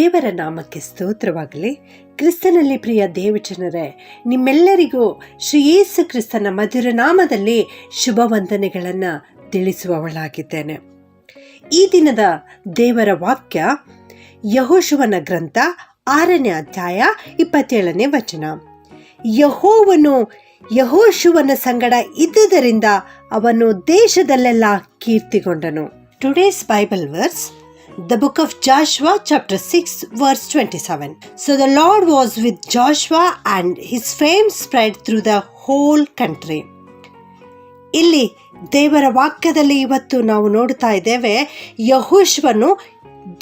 ದೇವರ ನಾಮಕ್ಕೆ ಸ್ತೋತ್ರವಾಗಲಿ. ಕ್ರಿಸ್ತನಲ್ಲಿ ಪ್ರಿಯ ದೇವಜನರೇ, ನಿಮ್ಮೆಲ್ಲರಿಗೂ ಶ್ರೀ ಯೇಸು ಕ್ರಿಸ್ತನ ಮಧುರ ನಾಮದಲ್ಲಿ ಶುಭ ವಂದನೆಗಳನ್ನು ತಿಳಿಸುವವಳಾಗಿದ್ದೇನೆ. ಈ ದಿನದ ದೇವರ ವಾಕ್ಯ ಯೆಹೋಶುವನ ಗ್ರಂಥ 6ನೇ ಅಧ್ಯಾಯ 27ನೇ ವಚನ. ಯೆಹೋವನು ಯೆಹೋಶುವನ ಸಂಗಡ ಇದ್ದುದರಿಂದ ಅವನು ದೇಶದಲ್ಲೆಲ್ಲ ಕೀರ್ತಿಗೊಂಡನು. Today's Bible verse, the book of Joshua chapter 6 verse 27. So the Lord was with Joshua and his fame spread through the whole country. ಇಲ್ಲಿ ದೇವರ ವಾಕ್ಯದಲ್ಲಿ ಇವತ್ತು ನಾವು ನೋಡ್ತಾ ಇದ್ದೇವೆ, ಯೆಹೋಶುವನು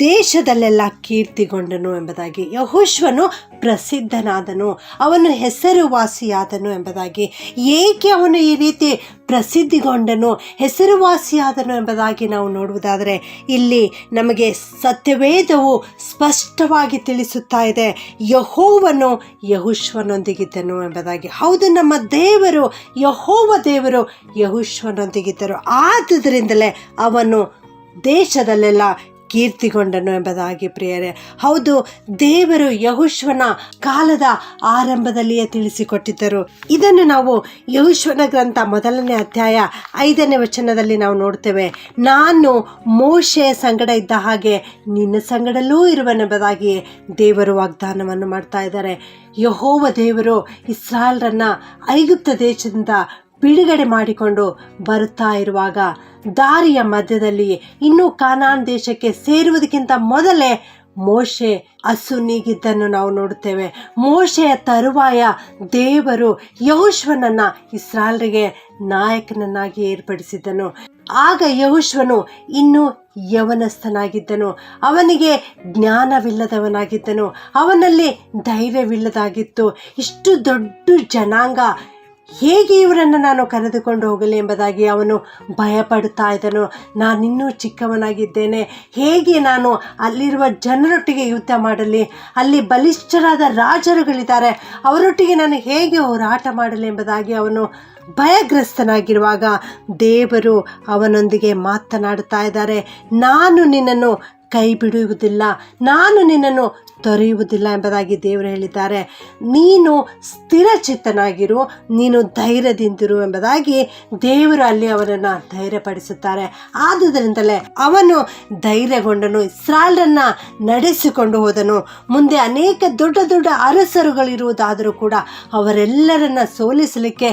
ದೇಶದಲ್ಲೆಲ್ಲ ಕೀರ್ತಿಗೊಂಡನು ಎಂಬುದಾಗಿ. ಯೆಹೋಶುವನು ಪ್ರಸಿದ್ಧನಾದನು, ಅವನು ಹೆಸರುವಾಸಿಯಾದನು ಎಂಬುದಾಗಿ. ಏಕೆ ಅವನು ಈ ರೀತಿ ಪ್ರಸಿದ್ಧಿಗೊಂಡನು, ಹೆಸರುವಾಸಿಯಾದನು ಎಂಬುದಾಗಿ ನಾವು ನೋಡುವುದಾದರೆ, ಇಲ್ಲಿ ನಮಗೆ ಸತ್ಯವೇದವು ಸ್ಪಷ್ಟವಾಗಿ ತಿಳಿಸುತ್ತಾ ಇದೆ, ಯೆಹೋವನು ಯೆಹೋಶುವನೊಂದಿಗಿದ್ದನು ಎಂಬುದಾಗಿ. ಹೌದು, ನಮ್ಮ ದೇವರು ಯೆಹೋವ ದೇವರು ಯೆಹೋಶುವನೊಂದಿಗಿದ್ದರು. ಆದುದರಿಂದಲೇ ಅವನು ದೇಶದಲ್ಲೆಲ್ಲ ಕೀರ್ತಿಗೊಂಡನು ಎಂಬುದಾಗಿ. ಪ್ರಿಯರೇ, ಹೌದು, ದೇವರು ಯೆಹೋಶುವನ ಕಾಲದ ಆರಂಭದಲ್ಲಿಯೇ ತಿಳಿಸಿಕೊಟ್ಟಿದ್ದರು. ಇದನ್ನು ನಾವು ಯೆಹೋಶುವನ ಗ್ರಂಥ 1ನೇ ಅಧ್ಯಾಯ 5ನೇ ವಚನದಲ್ಲಿ ನಾವು ನೋಡ್ತೇವೆ. ನಾನು ಮೋಶೆಯ ಸಂಗಡ ಇದ್ದ ಹಾಗೆ ನಿನ್ನ ಸಂಗಡಲೂ ಇರುವನೆಂಬುದಾಗಿ ದೇವರು ವಾಗ್ದಾನವನ್ನು ಮಾಡ್ತಾ ಇದ್ದಾರೆ. ಯೆಹೋವ ದೇವರು ಇಸ್ರಾಯೇಲರನ್ನ ಐಗುಪ್ತ ದೇಶದಿಂದ ಬಿಡುಗಡೆ ಮಾಡಿಕೊಂಡು ಬರುತ್ತಾ ಇರುವಾಗ ದಾರಿಯ ಮಧ್ಯದಲ್ಲಿ ಇನ್ನೂ ಕಾನಾನ್ ದೇಶಕ್ಕೆ ಸೇರುವುದಕ್ಕಿಂತ ಮೊದಲೇ ಮೋಶೆ ಅಸುನೀಗಿದ್ದನ್ನು ನಾವು ನೋಡುತ್ತೇವೆ. ಮೋಶೆಯ ತರುವಾಯ ದೇವರು ಯೆಹೋಶುವನನ್ನು ಇಸ್ರಾಯೇಲರಿಗೆ ನಾಯಕನನ್ನಾಗಿ ಏರ್ಪಡಿಸಿದ್ದನು. ಆಗ ಯೆಹೋಶುವನು ಇನ್ನೂ ಯವನಸ್ಥನಾಗಿದ್ದನು, ಅವನಿಗೆ ಜ್ಞಾನವಿಲ್ಲದವನಾಗಿದ್ದನು, ಅವನಲ್ಲಿ ಧೈರ್ಯವಿಲ್ಲದಾಗಿತ್ತು. ಇಷ್ಟು ದೊಡ್ಡ ಜನಾಂಗ, ಹೇಗೆ ಇವರನ್ನು ನಾನು ಕರೆದುಕೊಂಡು ಹೋಗಲಿ ಎಂಬುದಾಗಿ ಅವನು ಭಯಪಡುತ್ತಾ ಇದ್ದನು. ನಾನಿನ್ನೂ ಚಿಕ್ಕವನಾಗಿದ್ದೇನೆ, ಹೇಗೆ ನಾನು ಅಲ್ಲಿರುವ ಜನರೊಟ್ಟಿಗೆ ಯುದ್ಧ ಮಾಡಲಿ, ಅಲ್ಲಿ ಬಲಿಷ್ಠರಾದ ರಾಜರುಗಳಿದ್ದಾರೆ, ಅವರೊಟ್ಟಿಗೆ ನಾನು ಹೇಗೆ ಹೋರಾಟ ಮಾಡಲಿ ಎಂಬುದಾಗಿ ಅವನು ಭಯಗ್ರಸ್ತನಾಗಿರುವಾಗ ದೇವರು ಅವನೊಂದಿಗೆ ಮಾತನಾಡುತ್ತಾ ಇದ್ದಾರೆ. ನಾನು ನಿನ್ನನ್ನು ಕೈ ಬಿಡುವುದಿಲ್ಲ, ನಾನು ನಿನ್ನನ್ನು ತೊರೆಯುವುದಿಲ್ಲ ಎಂಬುದಾಗಿ ದೇವರು ಹೇಳಿದ್ದಾರೆ. ನೀನು ಸ್ಥಿರಚಿತ್ತನಾಗಿರು, ನೀನು ಧೈರ್ಯದಿಂದಿರು ಎಂಬುದಾಗಿ ದೇವರು ಅಲ್ಲಿ ಅವನನ್ನು ಧೈರ್ಯಪಡಿಸುತ್ತಾರೆ. ಆದುದರಿಂದಲೇ ಅವನು ಧೈರ್ಯಗೊಂಡನು, ಇಸ್ರಾಯೇಲರನ್ನ ನಡೆಸಿಕೊಂಡು ಹೋದನು. ಮುಂದೆ ಅನೇಕ ದೊಡ್ಡ ದೊಡ್ಡ ಅರಸರುಗಳಿರುವುದಾದರೂ ಕೂಡ ಅವರೆಲ್ಲರನ್ನ ಸೋಲಿಸಲಿಕ್ಕೆ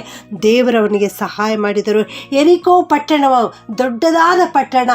ದೇವರವನಿಗೆ ಸಹಾಯ ಮಾಡಿದರು. ಯೆರಿಕೋ ಪಟ್ಟಣವು ದೊಡ್ಡದಾದ ಪಟ್ಟಣ,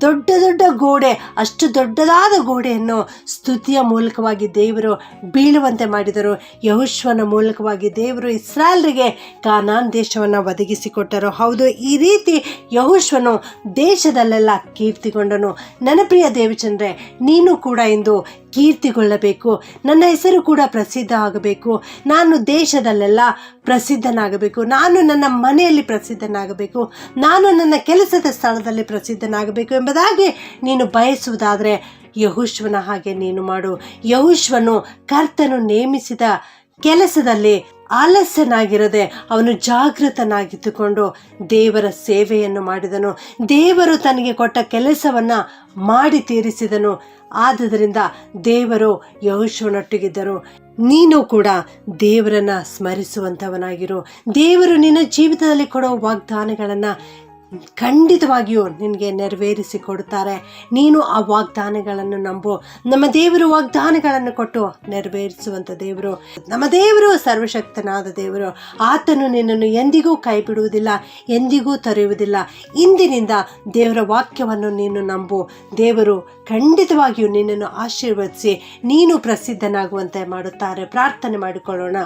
ದೊಡ್ಡ ದೊಡ್ಡ ಗೋಡೆ, ಅಷ್ಟು ದೊಡ್ಡದಾದ ಗೋಡೆಯನ್ನು ಸ್ತುತಿಯ ಮೂಲಕ ದೇವರು ಬೀಳುವಂತೆ ಮಾಡಿದರು. ಯೆಹೋಶುವನ ಮೂಲಕವಾಗಿ ದೇವರು ಇಸ್ರಾಯೇಲರಿಗೆ ಕಾನಾನ್ ದೇಶವನ್ನು ಒದಗಿಸಿಕೊಟ್ಟರು. ಹೌದು, ಈ ರೀತಿ ಯೆಹೋಶುವನು ದೇಶದಲ್ಲೆಲ್ಲ ಕೀರ್ತಿಗೊಂಡನು. ನನ್ನ ಪ್ರಿಯ ದೇವಜನರೇ, ನೀನು ಕೂಡ ಇಂದು ಕೀರ್ತಿಗೊಳ್ಳಬೇಕು, ನನ್ನ ಹೆಸರು ಕೂಡ ಪ್ರಸಿದ್ಧ ಆಗಬೇಕು, ನಾನು ದೇಶದಲ್ಲೆಲ್ಲ ಪ್ರಸಿದ್ಧನಾಗಬೇಕು, ನಾನು ನನ್ನ ಮನೆಯಲ್ಲಿ ಪ್ರಸಿದ್ಧನಾಗಬೇಕು, ನಾನು ನನ್ನ ಕೆಲಸದ ಸ್ಥಳದಲ್ಲಿ ಪ್ರಸಿದ್ಧನಾಗಬೇಕು ಎಂಬುದಾಗಿ ನೀನು ಬಯಸುವುದಾದರೆ ಯೆಹೋಶುವನ ಹಾಗೆ ನೀನು ಮಾಡು. ಯೆಹೋಶುವನು ಕರ್ತನು ನೇಮಿಸಿದ ಕೆಲಸದಲ್ಲಿ ಆಲಸ್ಯನಾಗಿರದೆ ಅವನು ಜಾಗೃತನಾಗಿದ್ದುಕೊಂಡು ದೇವರ ಸೇವೆಯನ್ನು ಮಾಡಿದನು. ದೇವರು ತನಗೆ ಕೊಟ್ಟ ಕೆಲಸವನ್ನು ಮಾಡಿ ತೀರಿಸಿದನು. ಆದುದರಿಂದ ದೇವರು ಯೆಹೋಶುವನೊಟ್ಟಿಗಿದ್ದರು. ನೀನು ಕೂಡ ದೇವರನ್ನು ಸ್ಮರಿಸುವಂಥವನಾಗಿರು. ದೇವರು ನಿನ್ನ ಜೀವಿತದಲ್ಲಿ ಕೊಡೋ ವಾಗ್ದಾನಗಳನ್ನು ಖಂಡಿತವಾಗಿಯೂ ನಿನಗೆ ನೆರವೇರಿಸಿ ಕೊಡುತ್ತಾರೆ. ನೀನು ಆ ವಾಗ್ದಾನಗಳನ್ನು ನಂಬು. ನಮ್ಮ ದೇವರು ವಾಗ್ದಾನಗಳನ್ನು ಕೊಟ್ಟು ನೆರವೇರಿಸುವಂಥ ದೇವರು. ನಮ್ಮ ದೇವರು ಸರ್ವಶಕ್ತನಾದ ದೇವರು. ಆತನು ನಿನ್ನನ್ನು ಎಂದಿಗೂ ಕೈ ಬಿಡುವುದಿಲ್ಲ, ಎಂದಿಗೂ ತೊರೆಯುವುದಿಲ್ಲ. ಇಂದಿನಿಂದ ದೇವರ ವಾಕ್ಯವನ್ನು ನೀನು ನಂಬು. ದೇವರು ಖಂಡಿತವಾಗಿಯೂ ನಿನ್ನನ್ನು ಆಶೀರ್ವದಿಸಿ ನೀನು ಪ್ರಸಿದ್ಧನಾಗುವಂತೆ ಮಾಡುತ್ತಾರೆ. ಪ್ರಾರ್ಥನೆ ಮಾಡಿಕೊಳ್ಳೋಣ.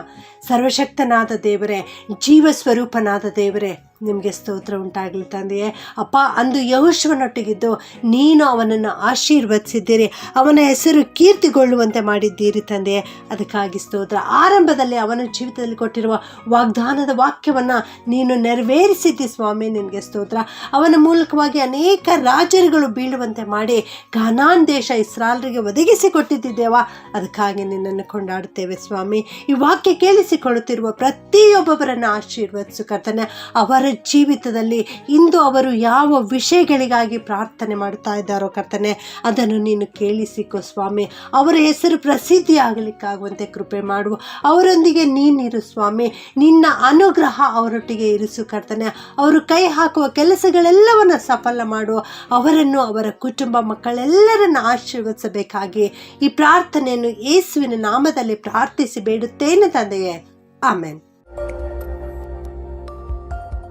ಸರ್ವಶಕ್ತನಾದ ದೇವರೇ, ಜೀವ ಸ್ವರೂಪನಾದ ದೇವರೇ, ನಿಮಗೆ ಸ್ತೋತ್ರ ಉಂಟಾಗಲಿ ತಂದೆಯೇ. ಅಪ್ಪ, ಅಂದು ಯೆಹೋಶುವನೊಟ್ಟಿಗಿದ್ದು ನೀನು ಅವನನ್ನು ಆಶೀರ್ವದಿಸಿದ್ದೀರಿ, ಅವನ ಹೆಸರು ಕೀರ್ತಿಗೊಳ್ಳುವಂತೆ ಮಾಡಿದ್ದೀರಿ ತಂದೆಯೇ. ಅದಕ್ಕಾಗಿ ಸ್ತೋತ್ರ. ಆರಂಭದಲ್ಲಿ ಅವನ ಜೀವಿತದಲ್ಲಿ ಕೊಟ್ಟಿರುವ ವಾಗ್ದಾನದ ವಾಕ್ಯವನ್ನು ನೀನು ನೆರವೇರಿಸಿದ್ದಿ ಸ್ವಾಮಿ, ನಿನಗೆ ಸ್ತೋತ್ರ. ಅವನ ಮೂಲಕವಾಗಿ ಅನೇಕ ರಾಜರುಗಳು ಬೀಳುವಂತೆ ಮಾಡಿ ಕಾನಾನ್ ದೇಶ ಇಸ್ರಾಯೇಲರಿಗೆ ಒದಗಿಸಿಕೊಟ್ಟಿದ್ದೇವಾ, ಅದಕ್ಕಾಗಿ ನಿನ್ನನ್ನು ಕೊಂಡಾಡುತ್ತೇವೆ ಸ್ವಾಮಿ. ಈ ವಾಕ್ಯ ಕೇಳಿಸಿಕೊಳ್ಳುತ್ತಿರುವ ಪ್ರತಿಯೊಬ್ಬೊಬ್ಬರನ್ನು ಆಶೀರ್ವದಿಸು ಕರ್ತನೆ. ಅವರ ಜೀವಿತದಲ್ಲಿ ಇಂದು ಅವರು ಯಾವ ವಿಷಯಗಳಿಗಾಗಿ ಪ್ರಾರ್ಥನೆ ಮಾಡ್ತಾ ಇದ್ದಾರೋ ಕರ್ತನೆ, ಅದನ್ನು ನೀನು ಕೇಳಿಸಿಕೊ ಸ್ವಾಮಿ. ಅವರ ಹೆಸರು ಪ್ರಸಿದ್ಧಿ ಆಗಲಿಕ್ಕಾಗುವಂತೆ ಕೃಪೆ ಮಾಡುವ. ಅವರೊಂದಿಗೆ ನೀನಿರು ಸ್ವಾಮಿ. ನಿನ್ನ ಅನುಗ್ರಹ ಅವರೊಟ್ಟಿಗೆ ಇರಿಸು ಕರ್ತನೆ. ಅವರು ಕೈ ಹಾಕುವ ಕೆಲಸಗಳೆಲ್ಲವನ್ನು ಸಫಲ ಮಾಡುವ. ಅವರನ್ನು, ಅವರ ಕುಟುಂಬ, ಮಕ್ಕಳೆಲ್ಲರನ್ನು ಆಶೀರ್ವದಿಸಬೇಕಾಗಿ ಈ ಪ್ರಾರ್ಥನೆಯನ್ನು ಯೇಸುವಿನ ನಾಮದಲ್ಲಿ ಪ್ರಾರ್ಥಿಸಿ ಬೇಡುತ್ತೇನೆ ತಂದೆಯೇ. ಆಮೆನ್.